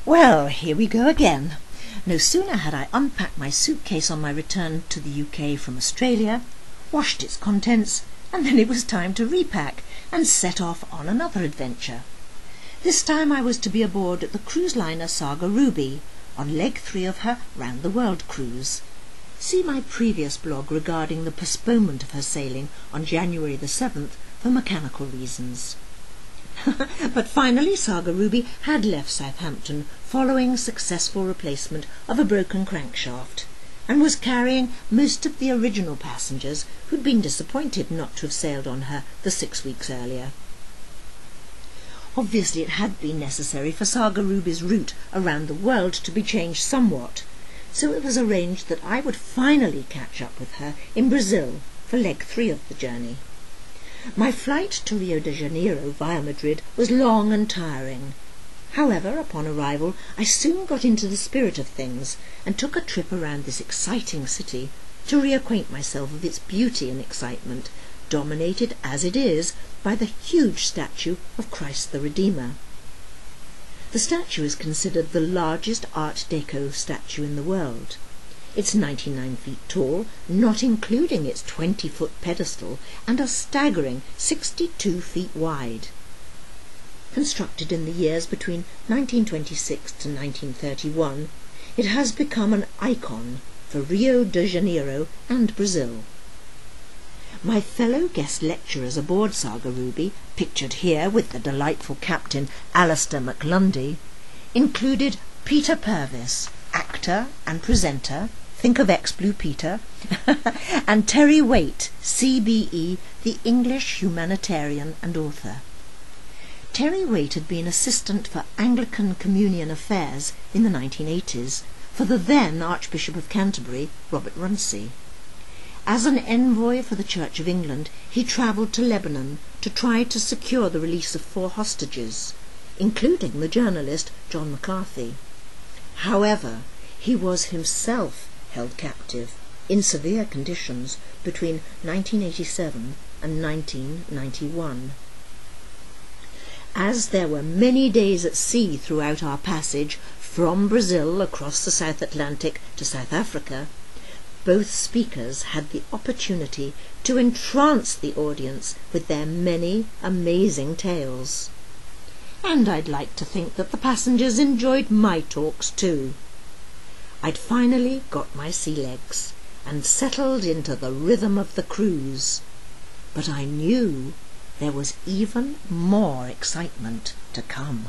Well, here we go again. No sooner had I unpacked my suitcase on my return to the UK from Australia, washed its contents, and then it was time to repack and set off on another adventure. This time I was to be aboard the cruise liner Saga Ruby, on leg 3 of her round-the-world cruise. See my previous blog regarding the postponement of her sailing on January the 7th for mechanical reasons. But finally Saga Ruby had left Southampton following successful replacement of a broken crankshaft, and was carrying most of the original passengers who'd been disappointed not to have sailed on her the 6 weeks earlier. Obviously it had been necessary for Saga Ruby's route around the world to be changed somewhat, so it was arranged that I would finally catch up with her in Brazil for leg 3 of the journey. My flight to Rio de Janeiro via Madrid was long and tiring. However, upon arrival, I soon got into the spirit of things and took a trip around this exciting city to reacquaint myself with its beauty and excitement, dominated as it is by the huge statue of Christ the Redeemer. The statue is considered the largest Art Deco statue in the world. It's 99 feet tall, not including its 20-foot pedestal, and a staggering 62 feet wide. Constructed in the years between 1926 to 1931, it has become an icon for Rio de Janeiro and Brazil. My fellow guest lecturers aboard Saga Ruby, pictured here with the delightful captain Alistair McLundy, included Peter Purvis, actor and presenter, think of ex-Blue Peter, and Terry Waite, CBE, the English humanitarian and author. Terry Waite had been assistant for Anglican Communion Affairs in the 1980s for the then Archbishop of Canterbury, Robert Runcie. As an envoy for the Church of England, he travelled to Lebanon to try to secure the release of 4 hostages, including the journalist John McCarthy. However, he was himself held captive in severe conditions between 1987 and 1991. As there were many days at sea throughout our passage from Brazil across the South Atlantic to South Africa, both speakers had the opportunity to entrance the audience with their many amazing tales. And I'd like to think that the passengers enjoyed my talks too. I'd finally got my sea legs and settled into the rhythm of the cruise, but I knew there was even more excitement to come.